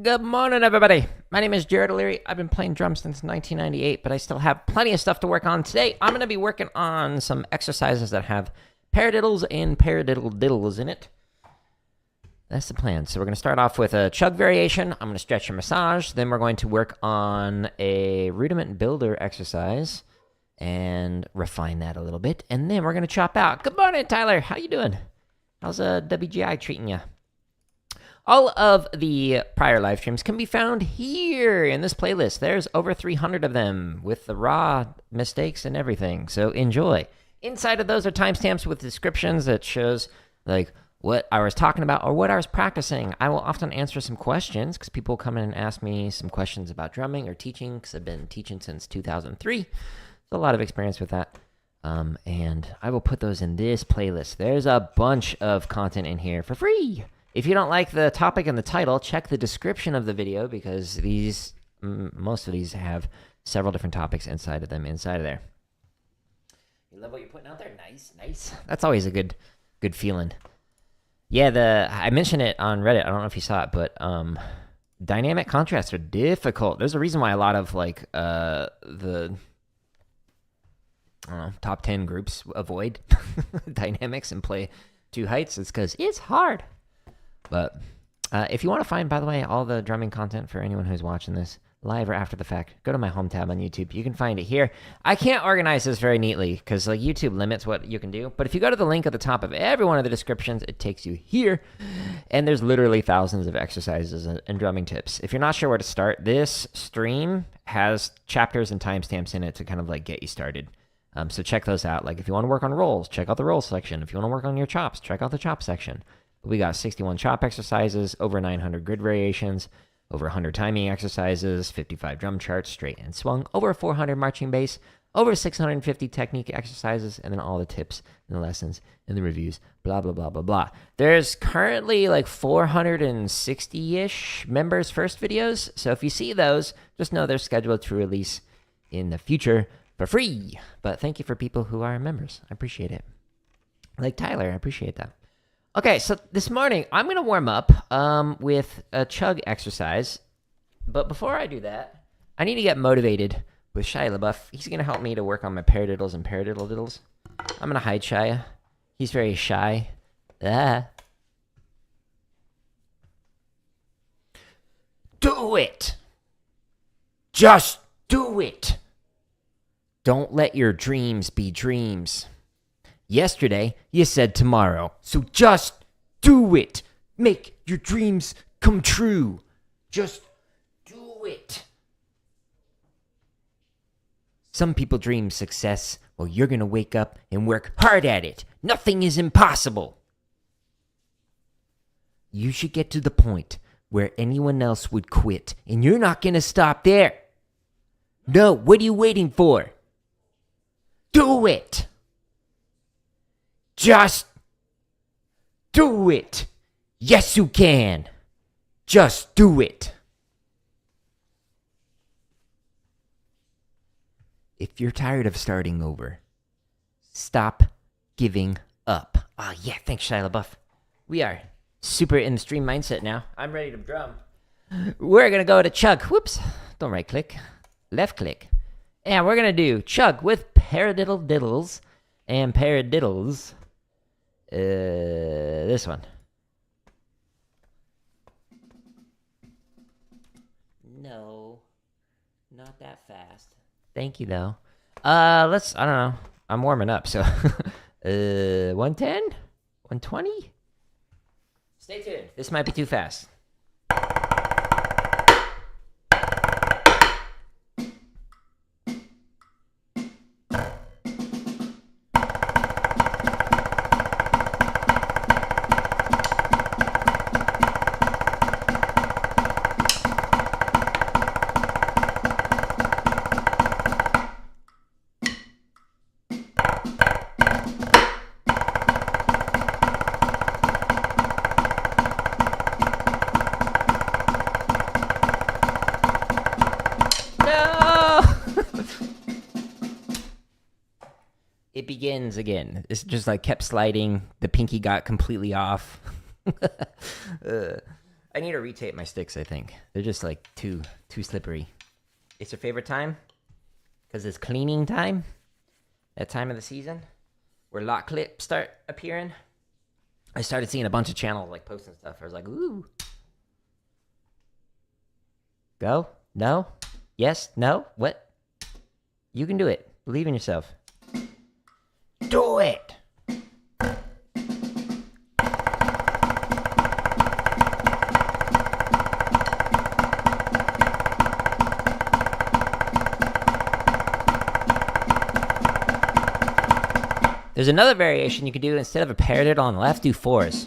Good morning, everybody. My name is Jared O'Leary. I've been playing drums since 1998, but I still have plenty of stuff to work on. Today, I'm going to be working on some exercises that have paradiddles and paradiddle-diddles in it. That's the plan. So we're going to start off with a chug variation. I'm going to stretch and massage. Then we're going to work on a rudiment builder exercise and refine that a little bit. And then we're going to chop out. Good morning, Tyler. How you doing? How's WGI treating you? All of the prior live streams can be found here in this playlist. There's over 300 of them with the raw mistakes and everything, so enjoy. Inside of those are timestamps with descriptions that shows like what I was talking about or what I was practicing. I will often answer some questions because people come in and ask me some questions about drumming or teaching because I've been teaching since 2003. So a lot of experience with that. And I will put those in this playlist. There's a bunch of content in here for free. If you don't like the topic and the title, check the description of the video because most of these have several different topics inside of there. You love what you're putting out there? Nice. That's always a good feeling. Yeah, I mentioned it on Reddit. I don't know if you saw it, but dynamic contrasts are difficult. There's a reason why a lot of like the top 10 groups avoid dynamics and play two heights. It's because it's hard. But if you want to find, by the way, all the drumming content for anyone who's watching this, live or after the fact, go to my home tab on YouTube. You can find it here. I can't organize this very neatly because like YouTube limits what you can do. But if you go to the link at the top of every one of the descriptions, it takes you here. And there's literally thousands of exercises and drumming tips. If you're not sure where to start, this stream has chapters and timestamps in it to kind of like get you started. So check those out. Like if you want to work on rolls, check out the roll section. If you want to work on your chops, check out the chop section. We got 61 chop exercises, over 900 grid variations, over 100 timing exercises, 55 drum charts, straight and swung, over 400 marching bass, over 650 technique exercises, and then all the tips and the lessons and the reviews, blah, blah, blah, blah, blah. There's currently like 460-ish members' first videos, so if you see those, just know they're scheduled to release in the future for free. But thank you for people who are members. I appreciate it. Like Tyler, I appreciate that. Okay, so this morning, I'm going to warm up with a chug exercise. But before I do that, I need to get motivated with Shia LaBeouf. He's going to help me to work on my paradiddles and paradiddle-diddles. I'm going to hide Shia. He's very shy. Do it! Just do it! Don't let your dreams be dreams. Yesterday, you said tomorrow, so just do it. Make your dreams come true. Just do it. Some people dream success. Well, you're going to wake up and work hard at it. Nothing is impossible. You should get to the point where anyone else would quit, and you're not going to stop there. No, what are you waiting for? Do it. Just do it. Yes, you can. Just do it. If you're tired of starting over, stop giving up. Ah, yeah, thanks, Shia LaBeouf. We are super in the stream mindset now. I'm ready to drum. We're going to go to chug. Whoops. Don't right click. Left click. And we're going to do chug with paradiddle-diddles and paradiddles. This one. No, not that fast. Thank you, though. I don't know. I'm warming up, so 110? 120? Stay tuned. This might be too fast. It begins again. It's just like kept sliding. The pinky got completely off. I need to retape my sticks, I think. They're just like too slippery. It's your favorite time? Because it's cleaning time? That time of the season? Where lock clips start appearing? I started seeing a bunch of channels like posting stuff. I was like, ooh. Go? No? Yes? No? What? You can do it. Believe in yourself. Do it! There's another variation you could do. Instead of a paradiddle on the left, do fours.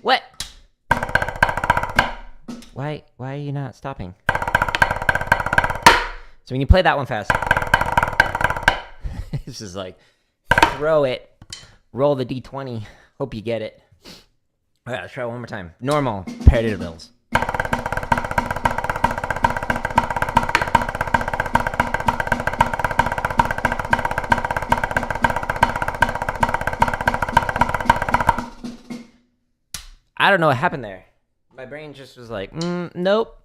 What? Why are you not stopping? So when you play that one fast, this is like, throw it, roll the D20, hope you get it. All right, let's try it one more time. Normal paradiddle-diddles. I don't know what happened there. My brain just was like, nope.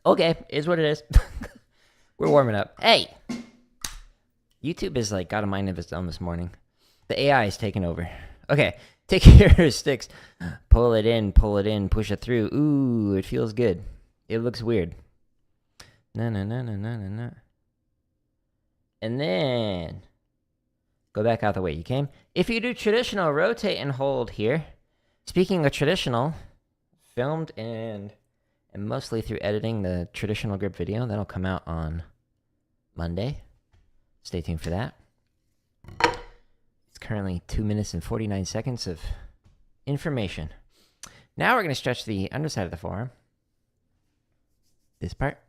Okay, is what it is. We're warming up. Hey! YouTube is like got a mind of its own this morning. The AI is taking over. Okay, take your sticks. Pull it in, push it through. Ooh, it feels good. It looks weird. No. And then go back out the way you came. If you do traditional, rotate and hold here. Speaking of traditional, filmed and mostly through editing the traditional grip video. That'll come out on Monday. Stay tuned for that. It's currently 2 minutes and 49 seconds of information. Now we're going to stretch the underside of the forearm. This part.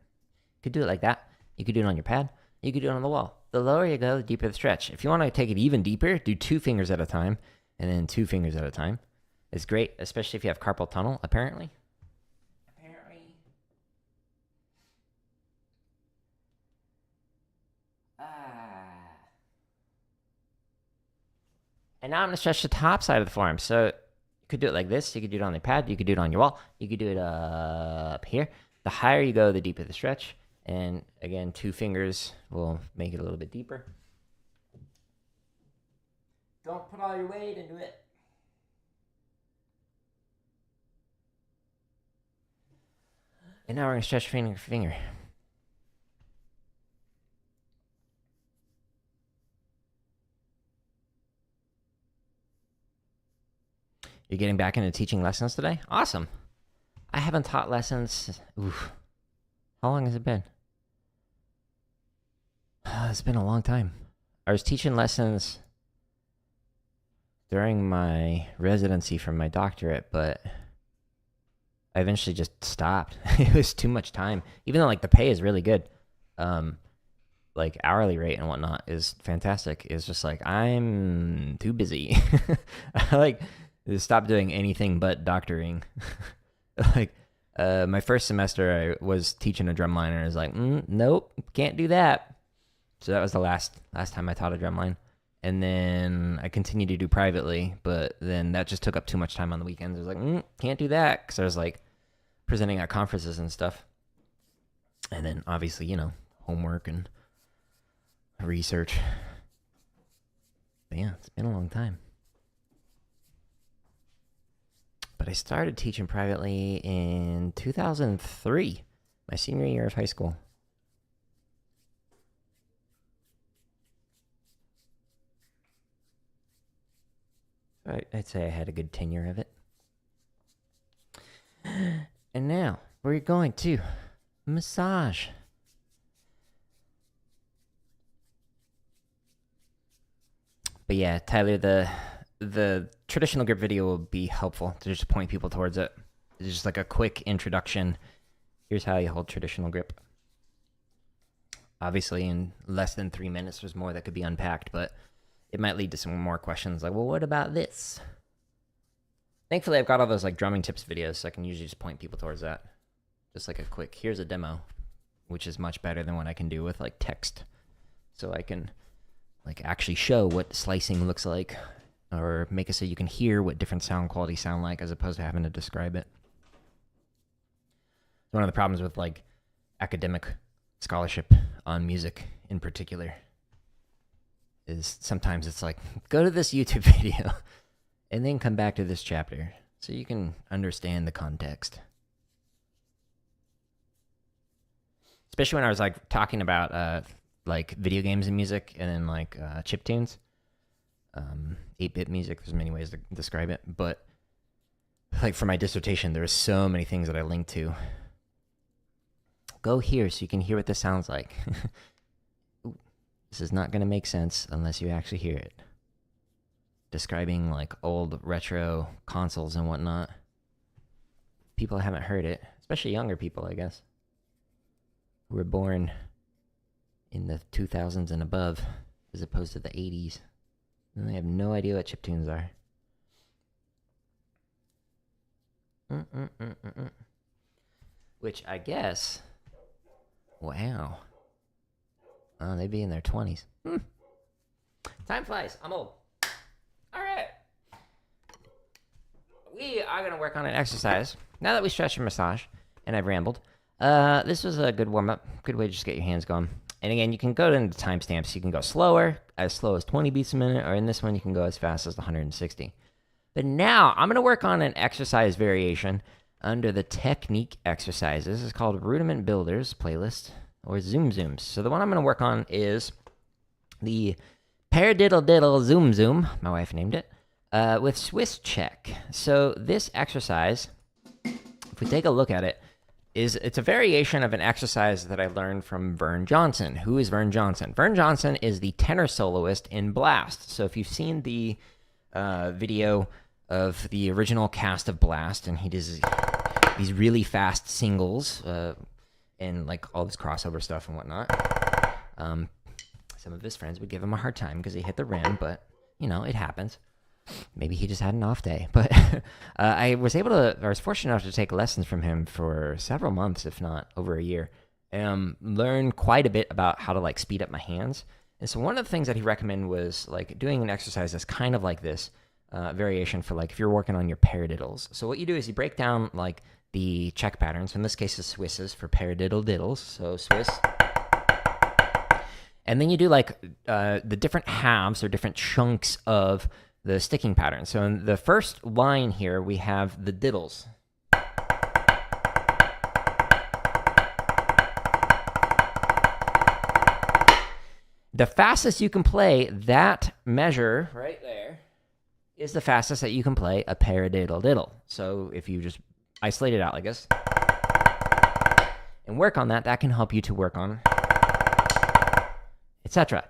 You could do it like that. You could do it on your pad. You could do it on the wall. The lower you go, the deeper the stretch. If you want to take it even deeper, do 2 fingers at a time and then 2 fingers at a time. It's great, especially if you have carpal tunnel, apparently. And now I'm going to stretch the top side of the forearm. So you could do it like this. You could do it on the pad. You could do it on your wall. You could do it up here. The higher you go, the deeper the stretch. And again, 2 fingers will make it a little bit deeper. Don't put all your weight into it. And now we're going to stretch finger for finger. You're getting back into teaching lessons today? Awesome. I haven't taught lessons. Oof. How long has it been? It's been a long time. I was teaching lessons during my residency for my doctorate, but I eventually just stopped. It was too much time. Even though like the pay is really good. Like hourly rate and whatnot is fantastic. It's just like I'm too busy. I like stop doing anything but doctoring. Like my first semester I was teaching a drumline and I was like, nope, can't do that. So that was the last time I taught a drumline. And then I continued to do privately, but then that just took up too much time on the weekends. I was like, can't do that, because I was like presenting at conferences and stuff. And then obviously, you know, homework and research. But yeah, it's been a long time. But I started teaching privately in 2003, my senior year of high school. I'd say I had a good tenure of it. And now we're going to massage. But yeah, Tyler, the traditional grip video will be helpful to just point people towards it. It's just like a quick introduction. Here's how you hold traditional grip. Obviously, in less than 3 minutes, there's more that could be unpacked, but it might lead to some more questions like, well, what about this? Thankfully, I've got all those like drumming tips videos, so I can usually just point people towards that. Just like a quick, here's a demo which is much better than what I can do with like text. So I can like actually show what slicing looks like, or make it so you can hear what different sound qualities sound like as opposed to having to describe it. One of the problems with like academic scholarship on music in particular is sometimes it's like, go to this YouTube video and then come back to this chapter so you can understand the context. Especially when I was like talking about like video games and music, and then like chiptunes, 8-bit music. There's many ways to describe it, but like for my dissertation, there are so many things that I linked to. Go here so you can hear what this sounds like. Ooh, this is not going to make sense unless you actually hear it. Describing like old retro consoles and whatnot. People haven't heard it, especially younger people, I guess, who were born in the 2000s and above, as opposed to the 80s. And they have no idea what chiptunes are. Which I guess... Wow. Oh, they'd be in their 20s. Time flies. I'm old. All right. We are going to work on an exercise. Now that we stretched and massage, and I've rambled, this was a good warm-up. Good way to just get your hands going. And again, you can go into timestamps. You can go slower, as slow as 20 beats a minute, or in this one, you can go as fast as 160. But now, I'm going to work on an exercise variation under the technique exercises. It's called Rudiment Builders playlist, or Zoom Zooms. So the one I'm going to work on is the Paradiddle-diddle Zoom Zoom, my wife named it, with Swiss check. So this exercise, if we take a look at it, it's a variation of an exercise that I learned from Vern Johnson. Who is Vern Johnson? Vern Johnson is the tenor soloist in Blast. So if you've seen the video of the original cast of Blast, and he does these really fast singles and like all this crossover stuff and whatnot. Some of his friends would give him a hard time because he hit the rim, but you know, it happens. Maybe he just had an off day. But I was fortunate enough to take lessons from him for several months, if not over a year, and learn quite a bit about how to like speed up my hands. And so one of the things that he recommended was like doing an exercise that's kind of like this variation for like if you're working on your paradiddles. So what you do is you break down like the check patterns. In this case, the Swisses for paradiddle-diddles. So Swiss. And then you do like the different halves or different chunks of the sticking pattern. So in the first line here, we have the diddles. The fastest you can play that measure right there is the fastest that you can play a paradiddle-diddle. So if you just isolate it out like this and work on that, that can help you to work on etc.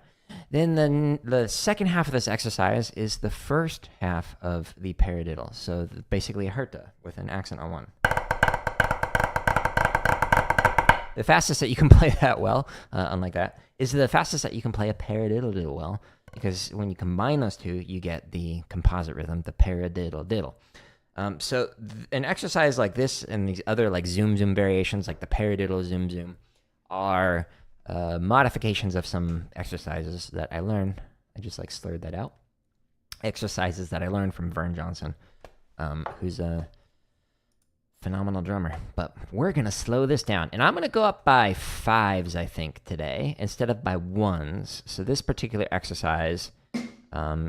Then the second half of this exercise is the first half of the paradiddle. So basically a herta with an accent on one. The fastest that you can play that well, unlike that, is the fastest that you can play a paradiddle-diddle well, because when you combine those two, you get the composite rhythm, the paradiddle-diddle. So an exercise like this and these other like zoom-zoom variations, like the paradiddle zoom-zoom, are modifications of some exercises that I learned. I just like slurred that out. Exercises that I learned from Vern Johnson, who's a phenomenal drummer. But we're going to slow this down. And I'm going to go up by 5s, I think, today, instead of by 1s. So this particular exercise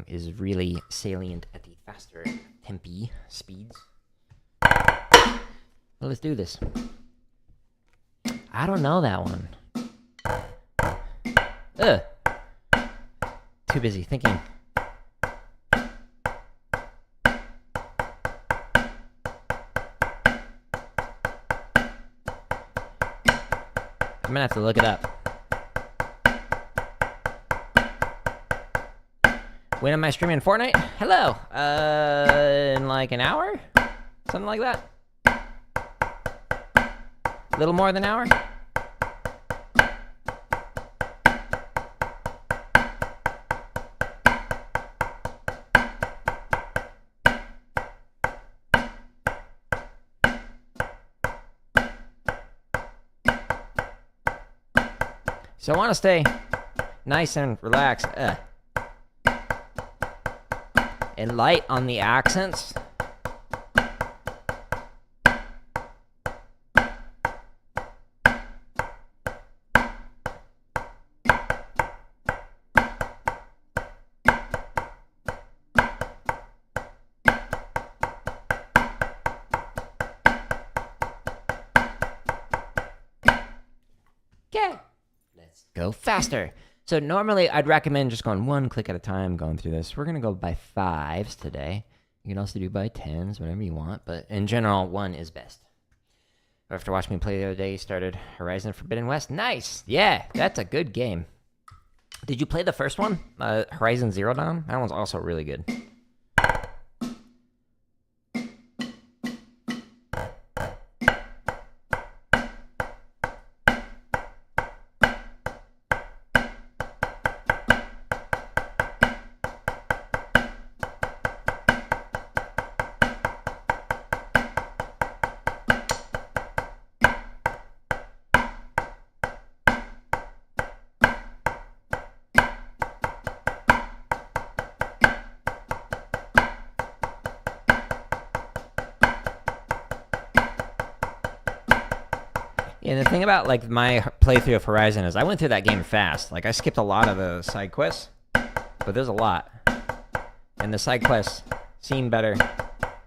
is really salient at the faster tempi speeds. Well, let's do this. I don't know that one. Too busy thinking. I'm gonna have to look it up. When am I streaming Fortnite? Hello. In like an hour? Something like that. A little more than an hour? So I want to stay nice and relaxed and light on the accents. Okay, let's go faster. So normally I'd recommend just going one click at a time going through this. We're going to go by 5s today. You can also do by 10s, whatever you want, but in general, 1 is best. After watching me play the other day, you started Horizon Forbidden West. Nice! Yeah, that's a good game. Did you play the first one? Horizon Zero Dawn? That one's also really good. Yeah, the thing about like my playthrough of Horizon is I went through that game fast. Like I skipped a lot of the side quests, but there's a lot. And the side quests seem better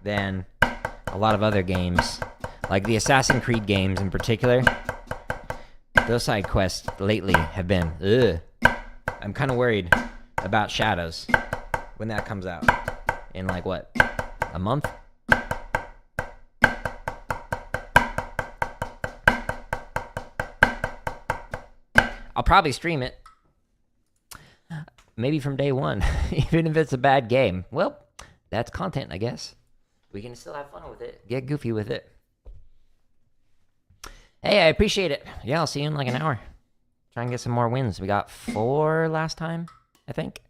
than a lot of other games. Like the Assassin's Creed games in particular. Those side quests lately have been, ugh. I'm kind of worried about Shadows when that comes out. In like what, a month? I'll probably stream it. Maybe from day one, even if it's a bad game. Well, that's content, I guess. We can still have fun with it. Get goofy with it. Hey, I appreciate it. Yeah, I'll see you in like an hour. Try and get some more wins. We got 4 last time, I think.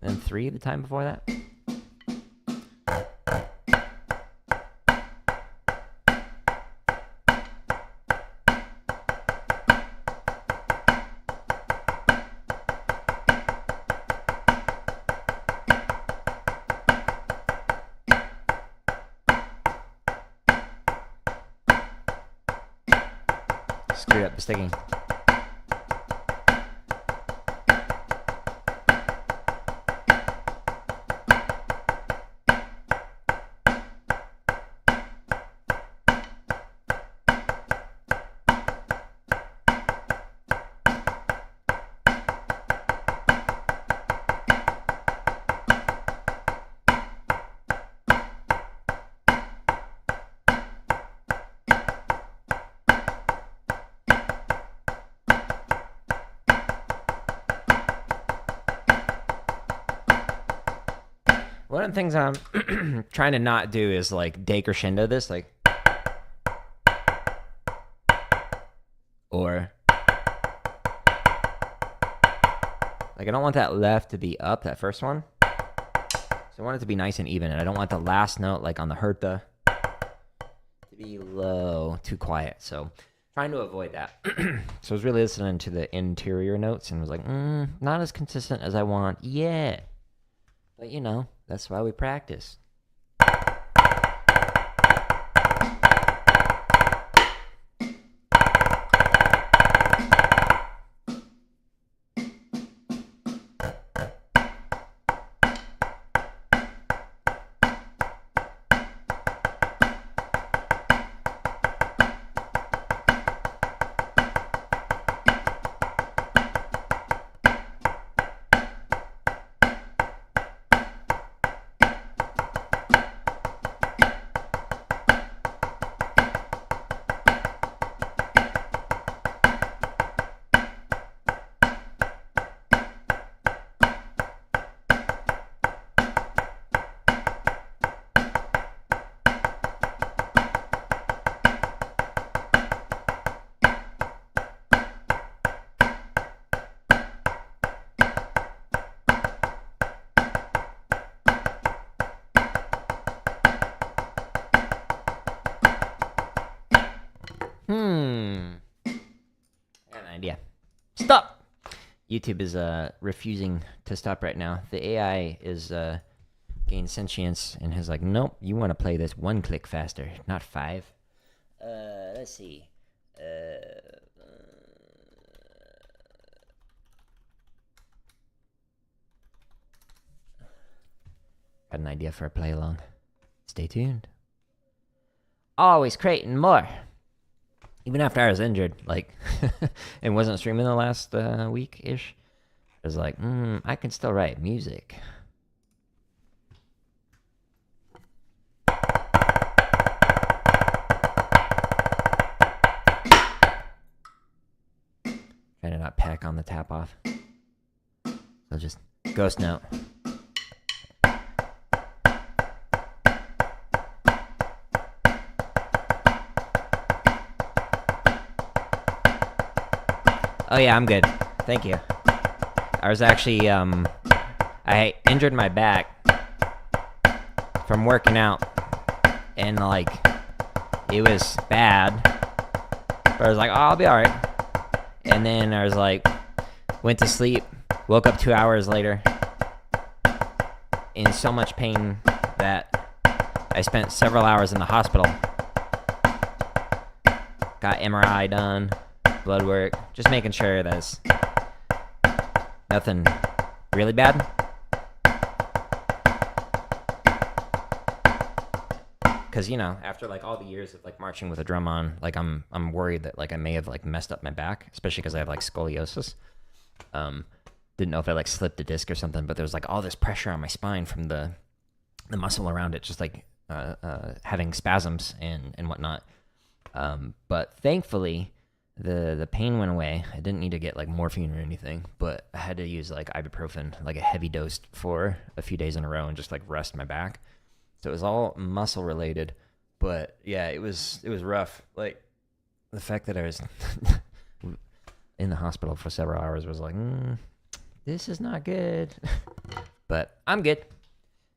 And 3 the time before that. Screwed up the sticking. One of the things I'm trying to not do is like decrescendo this, like, or like I don't want that left to be up, that first one. So I want it to be nice and even, and I don't want the last note, like on the herta, to be low, too quiet. So trying to avoid that. So I was really listening to the interior notes and was like, not as consistent as I want yet. But you know, that's why we practice. I got an idea. YouTube is refusing to stop right now. The AI is gained sentience and is like, nope, you want to play this 1 click faster, not 5. Let's see. Got an idea for a play along. Stay tuned. Always creating more. Even after I was injured, like, and wasn't streaming the last week-ish, I was like, I can still write music. Trying to not peck on the tap off. So just ghost note. Oh yeah, I'm good. Thank you. I was actually, I injured my back from working out, and like, it was bad, but I was like, oh, I'll be alright. And then I was like, went to sleep, woke up 2 hours later, in so much pain that I spent several hours in the hospital. Got MRI done. Blood work, just making sure there's nothing really bad. Because, you know, after like all the years of like marching with a drum on, like I'm worried that like I may have like messed up my back, especially because I have like scoliosis. Didn't know if I like slipped a disc or something, but there was like all this pressure on my spine from the muscle around it, just like having spasms and whatnot. But thankfully, the pain went away. I didn't need to get like morphine or anything, but I had to use like ibuprofen, like a heavy dose for a few days in a row and just like rest my back. So it was all muscle related, but yeah, it was rough. Like the fact that I was in the hospital for several hours was like, this is not good. But I'm good.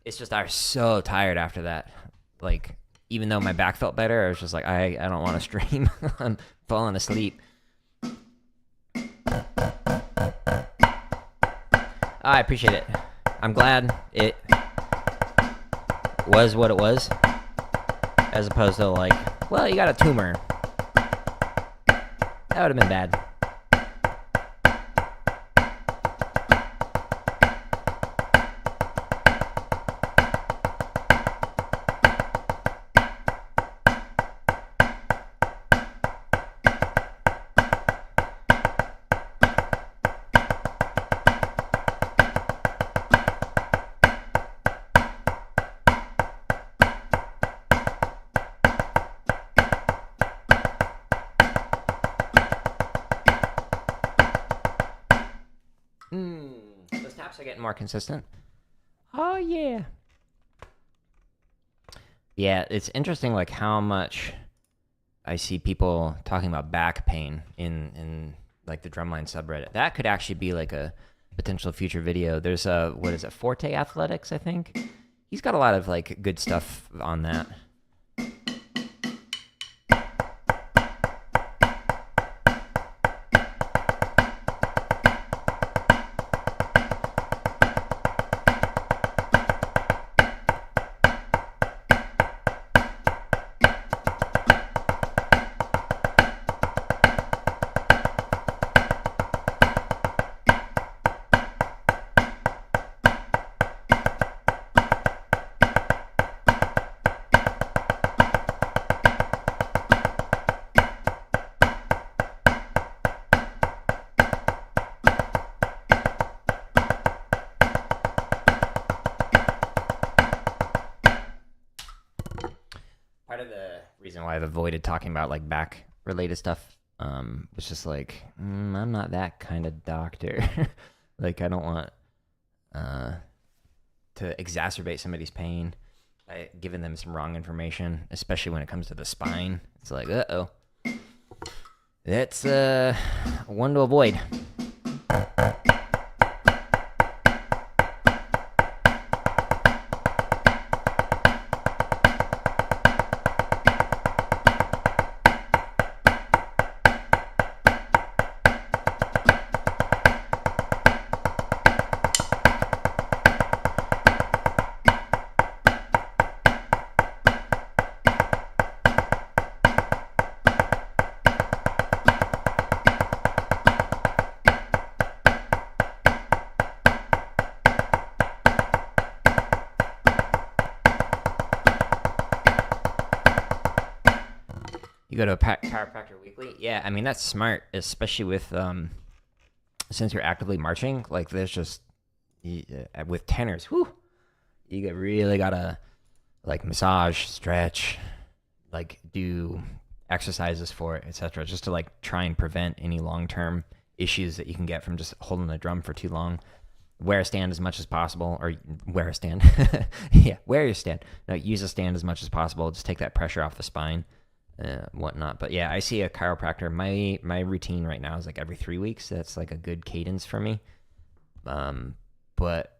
It's just I was so tired after that. Like, even though my back felt better, I was just like, I don't want to stream. I'm falling asleep. I appreciate it. I'm glad it was what it was, as opposed to like, well, you got a tumor. That would have been bad. Those taps are getting more consistent. Oh, yeah. Yeah, it's interesting, like, how much I see people talking about back pain in like, the drumline subreddit. That could actually be, like, a potential future video. There's what is it, Forte Athletics, I think? He's got a lot of, like, good stuff on that. Part of the reason why I've avoided talking about like back related stuff was just like, I'm not that kind of doctor. Like, I don't want to exacerbate somebody's pain by giving them some wrong information, especially when it comes to the spine. It's like, uh-oh. That's one to avoid. You go to a chiropractor weekly? Yeah, I mean, that's smart, especially with, since you're actively marching, like, there's just, with tenors, whew, really gotta, like, massage, stretch, like, do exercises for it, etc., just to, like, try and prevent any long-term issues that you can get from just holding the drum for too long. Wear a stand as much as possible, or wear a stand. Yeah, wear your stand. No, use a stand as much as possible. Just take that pressure off the spine, whatnot. But yeah, I see a chiropractor. My routine right now is like every 3 weeks. That's like a good cadence for me. But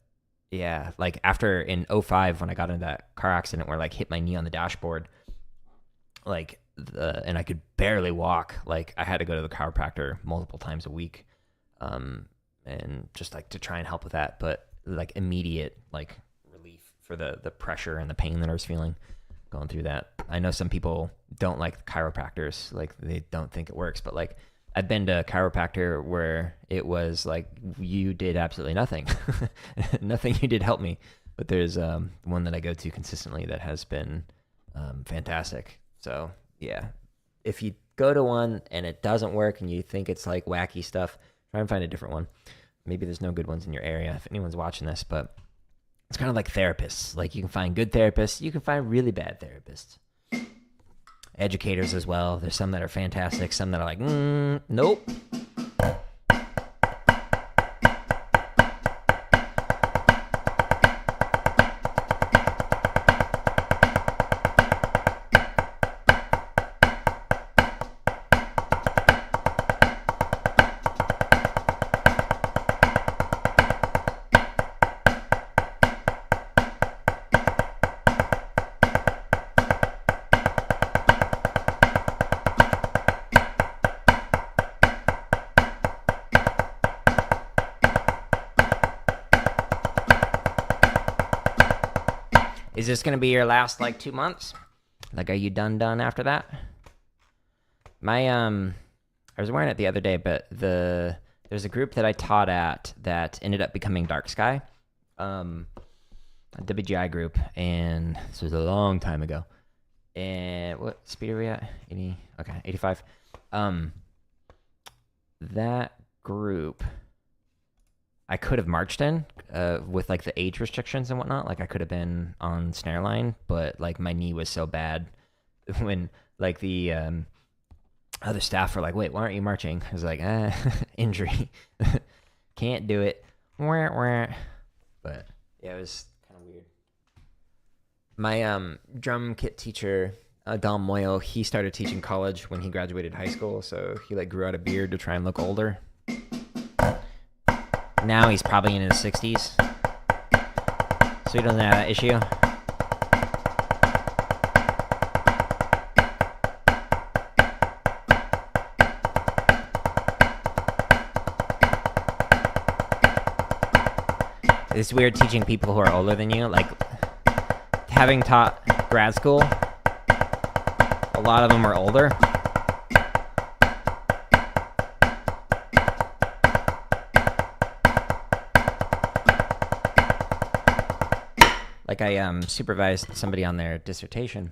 yeah, like after in 05 when I got into that car accident where like hit my knee on the dashboard, like and I could barely walk. Like I had to go to the chiropractor multiple times a week. And just like to try and help with that, but like immediate like relief for the pressure and the pain that I was feeling going through that. I know some people don't like chiropractors, like they don't think it works, but like I've been to a chiropractor where it was like you did absolutely nothing. Nothing you did helped me. But there's one that I go to consistently that has been fantastic. So yeah, if you go to one and it doesn't work and you think it's like wacky stuff, try and find a different one. Maybe there's no good ones in your area if anyone's watching this, but it's kind of like therapists. Like you can find good therapists, you can find really bad therapists. Educators as well. There's some that are fantastic, some that are like, nope. Is this going to be your last, like, 2 months? Like, are you done after that? My, I was wearing it the other day, but there's a group that I taught at that ended up becoming Dark Sky. A WGI group, and this was a long time ago. And what speed are we at? 80, okay, 85. That group I could have marched in with like the age restrictions and whatnot. Like I could have been on snare line, but like my knee was so bad when like the other staff were like, wait, why aren't you marching? I was like, injury. Can't do it. But yeah, it was kind of weird. My drum kit teacher, Dom Moyle, he started teaching college when he graduated high school, so he like grew out a beard to try and look older. Now he's probably in his 60s, so he doesn't have that issue. It's weird teaching people who are older than you. Like, having taught grad school, a lot of them are older. Like I supervised somebody on their dissertation,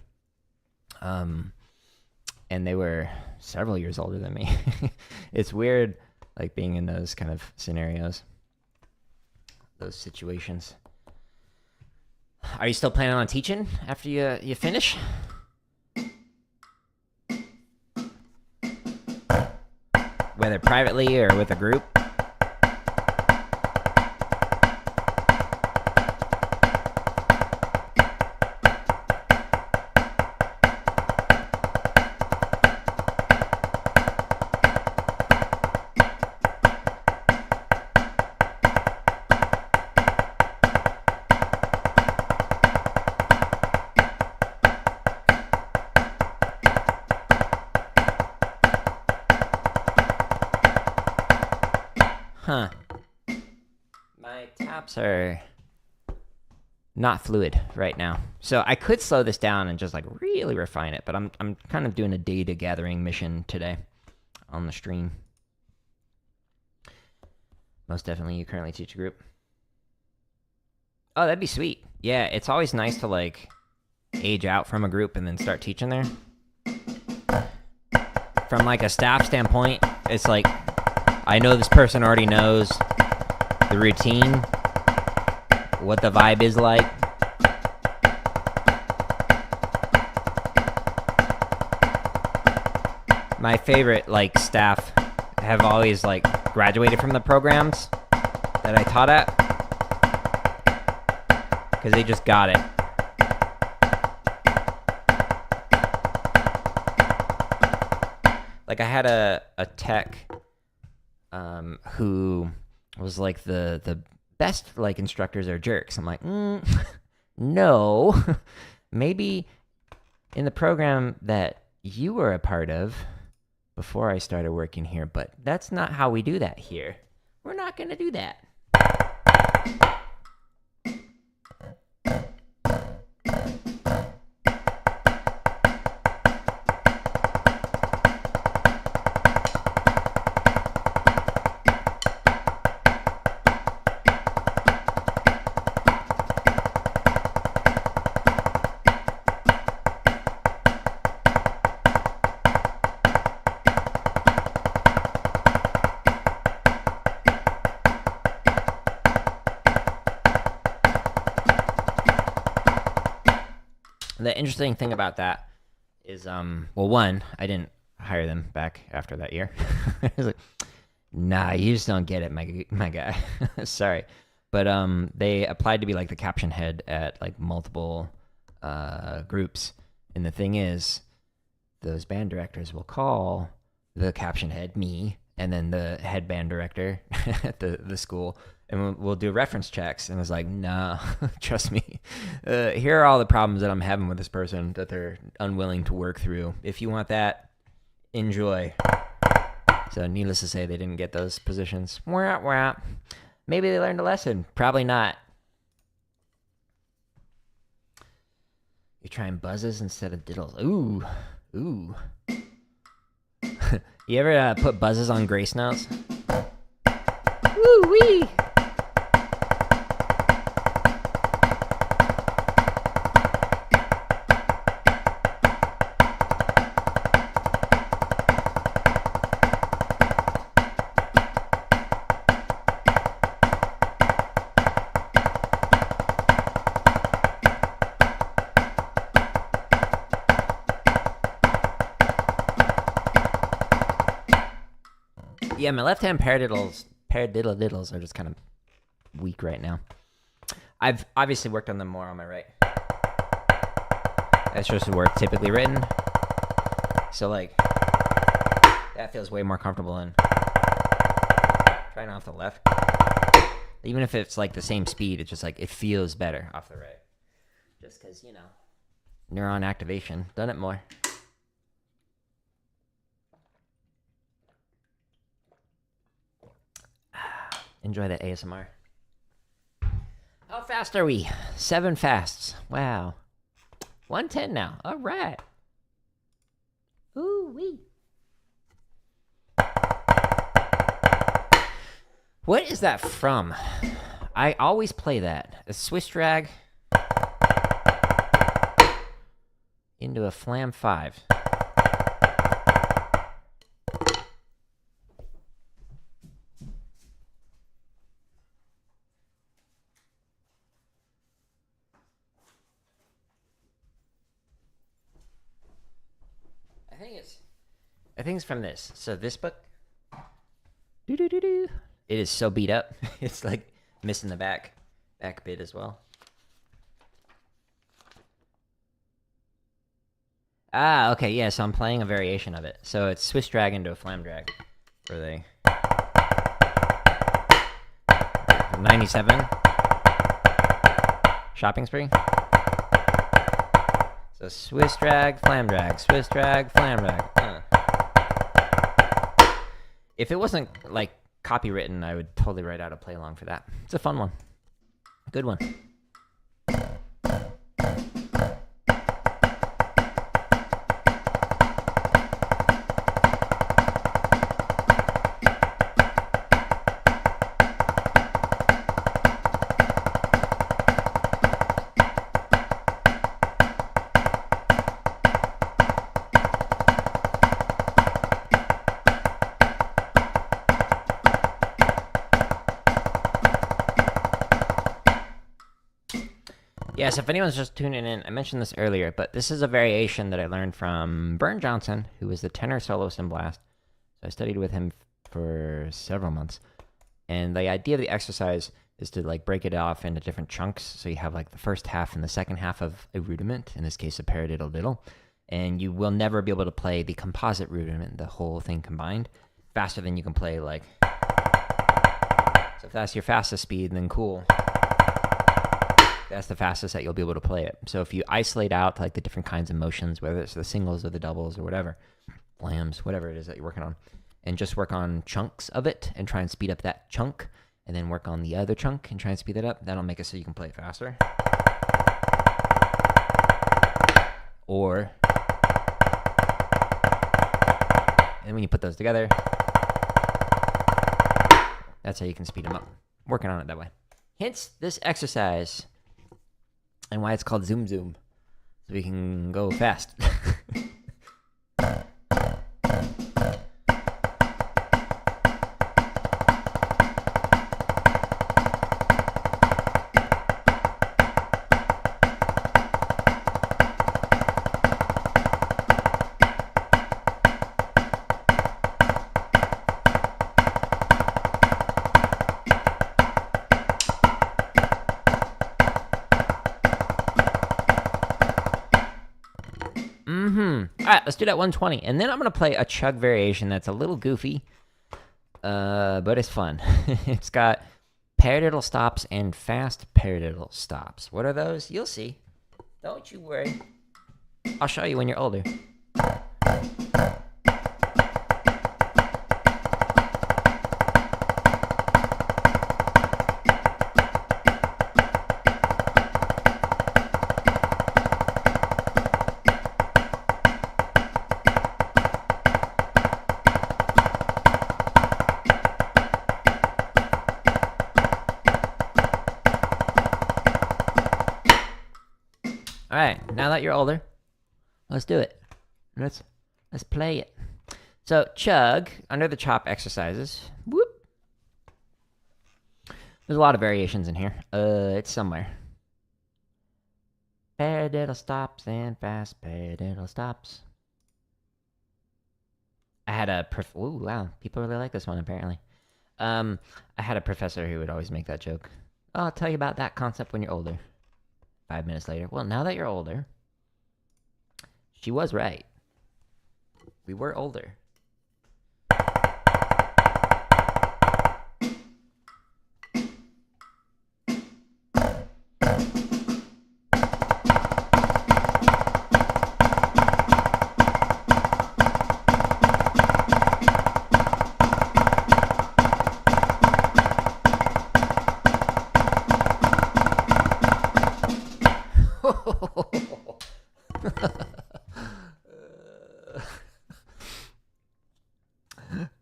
and they were several years older than me. It's weird, like being in those kind of scenarios, those situations. Are you still planning on teaching after you finish? Whether privately or with a group? Huh. My taps are not fluid right now. So I could slow this down and just like really refine it, but I'm kind of doing a data gathering mission today on the stream. Most definitely you currently teach a group. Oh, that'd be sweet. Yeah, it's always nice to like age out from a group and then start teaching there. from like a staff standpoint, it's like I know this person already knows the routine, what the vibe is like. My favorite like staff have always like graduated from the programs that I taught at because they just got it. Like I had a tech who was like the best like instructors are jerks. I'm like, no, maybe in the program that you were a part of before I started working here, but that's not how we do that here. We're not going to do that. The interesting thing about that is, well, one, I didn't hire them back after that year. I was like, nah, you just don't get it, my guy. Sorry. But they applied to be like the caption head at like multiple groups. And the thing is, those band directors will call the caption head, me, and then the head band director at the school, and we'll do reference checks. And it's like, nah, trust me. Here are all the problems that I'm having with this person that they're unwilling to work through. If you want that, enjoy. So needless to say, they didn't get those positions. Maybe they learned a lesson. Probably not. You're trying buzzes instead of diddles. Ooh. You ever put buzzes on grace notes? Woo-wee! Yeah, my left-hand paradiddle-diddles are just kind of weak right now. I've obviously worked on them more on my right. That's just the word typically written. So, like, that feels way more comfortable than trying off the left. Even if it's, like, the same speed, it's just, like, it feels better off the right. Just because, you know, neuron activation. Done it more. Enjoy that ASMR. How fast are we? 7 fasts. Wow. 110 now. All right. Ooh-wee. What is that from? I always play that. A Swiss drag into a flam 5. I think it's from this. So this book, it is so beat up. It's like missing the back bit as well. Ah, okay, yeah. So I'm playing a variation of it. So it's Swiss drag into a flam drag for the 97 shopping spree. So Swiss drag, flam drag, Swiss drag, flam drag. If it wasn't, like, copywritten, I would totally write out a play along for that. It's a fun one. Good one. Yes, if anyone's just tuning in, I mentioned this earlier, but this is a variation that I learned from Vern Johnson, who was the tenor soloist in Blast. So I studied with him for several months. And the idea of the exercise is to like break it off into different chunks. So you have like the first half and the second half of a rudiment, in this case a paradiddle-diddle. And you will never be able to play the composite rudiment, the whole thing combined, faster than you can play like... So if that's your fastest speed, then cool. That's the fastest that you'll be able to play it. So if you isolate out like the different kinds of motions, whether it's the singles or the doubles or whatever, lambs, whatever it is that you're working on, and just work on chunks of it and try and speed up that chunk, and then work on the other chunk and try and speed it up, that'll make it so you can play it faster. Or, and when you put those together, that's how you can speed them up. Working on it that way. Hence this exercise and why it's called Zoom Zoom, so we can go fast. Alright, let's do that 120. And then I'm going to play a Chug variation that's a little goofy, but it's fun. It's got paradiddle stops and fast paradiddle stops. What are those? You'll see. Don't you worry. I'll show you when you're older. All right, now that you're older, let's do it. Let's play it. So Chug, under the chop exercises. Whoop. There's a lot of variations in here. It's somewhere. Paradiddle stops and fast paradiddle stops. I had a ooh, wow, people really like this one apparently. I had a professor who would always make that joke. Oh, I'll tell you about that concept when you're older. 5 minutes later. Well, now that you're older, she was right. We were older.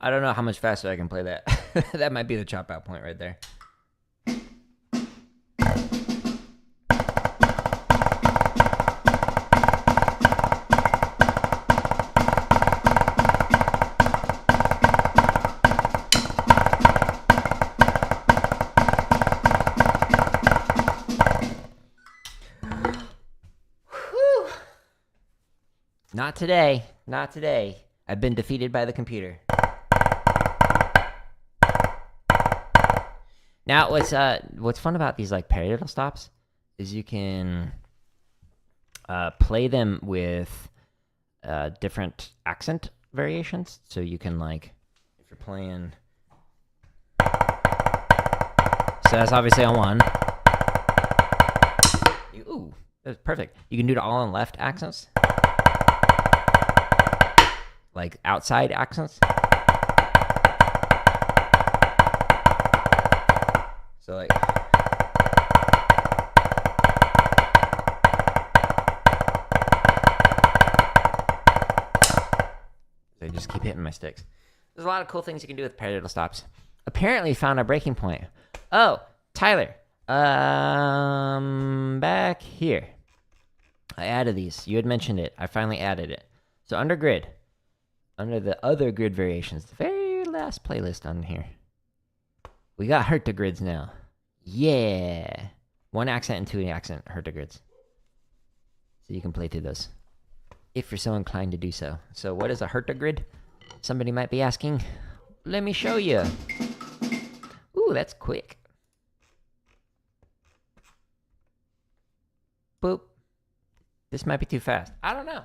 I don't know how much faster I can play that. That might be the chop out point right there. Not today. Not today. I've been defeated by the computer. Now, what's fun about these like paradiddle stops is you can play them with different accent variations. So you can like, if you're playing, so that's obviously on one. Ooh, that's perfect. You can do it all on left accents. Like outside accents. So like, I just keep hitting my sticks. There's a lot of cool things you can do with paradiddle stops. Apparently found a breaking point. Oh, Tyler, back here. I added these. You had mentioned it. I finally added it. So under grid, under the other grid variations, the very last playlist on here, we got herta grids now. Yeah. 1 accent and 2 accent herta grids. So you can play through those if you're so inclined to do so. So what is a herta grid? Somebody might be asking. Let me show you. Ooh, that's quick. Boop. This might be too fast. I don't know.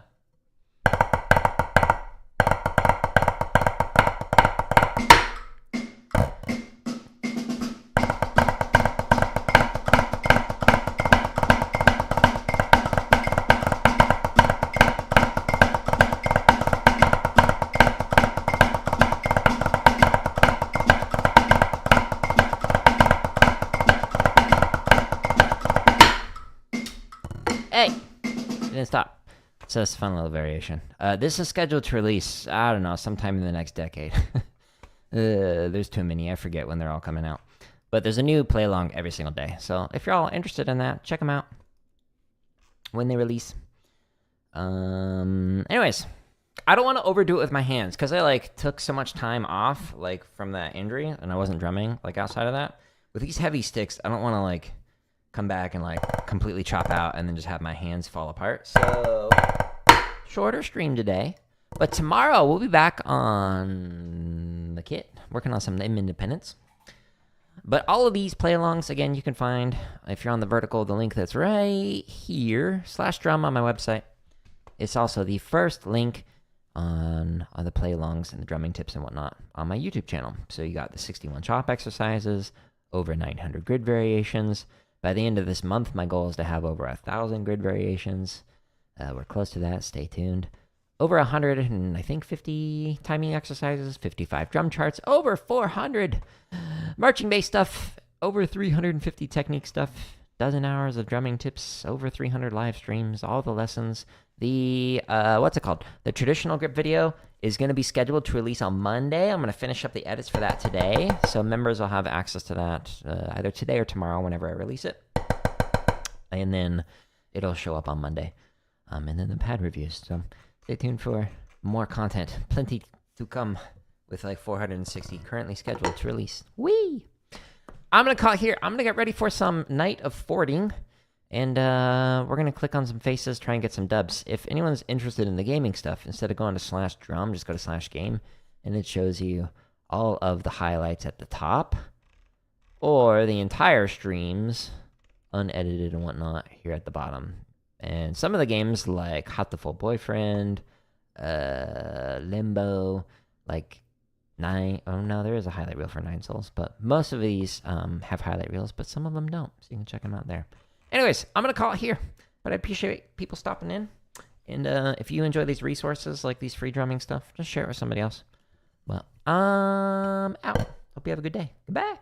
Hey! Didn't stop. So it's a fun little variation. This is scheduled to release, I don't know, sometime in the next decade. There's too many. I forget when they're all coming out. But there's a new play along every single day. So if you're all interested in that, check them out when they release. Anyways, I don't want to overdo it with my hands because I took so much time off from that injury and I wasn't drumming outside of that. With these heavy sticks, I don't want to come back and completely chop out and then just have my hands fall apart. So shorter stream today, but tomorrow we'll be back on the kit working on some independence. But all of these play-alongs, again, you can find if you're on the vertical, the link that's right here /drum on my website. It's also the first link on the play-alongs and the drumming tips and whatnot on my YouTube channel. So you got the 61 chop exercises, over 900 grid variations. By the end of this month, my goal is to have over 1,000 grid variations. We're close to that. Stay tuned. Over 100 and I think 50 timing exercises, 55 drum charts, over 400 marching bass stuff, over 350 technique stuff, dozen hours of drumming tips, over 300 live streams, all the lessons. The, what's it called? The traditional grip video is going to be scheduled to release on Monday. I'm going to finish up the edits for that today. So members will have access to that either today or tomorrow whenever I release it. And then it'll show up on Monday. And then the pad reviews. So stay tuned for more content. Plenty to come with 460 currently scheduled to release. Whee! I'm going to call it here. I'm going to get ready for some night of fording. And we're going to click on some faces, try and get some dubs. If anyone's interested in the gaming stuff, instead of going to /drum, just go to /game. And it shows you all of the highlights at the top. Or the entire streams, unedited and whatnot, here at the bottom. And some of the games like Hot the Full Boyfriend, Limbo, 9. Oh, no, there is a highlight reel for 9 Souls. But most of these have highlight reels, but some of them don't. So you can check them out there. Anyways, I'm going to call it here, but I appreciate people stopping in. And if you enjoy these resources, like these free drumming stuff, just share it with somebody else. Well, I'm out. Hope you have a good day. Goodbye.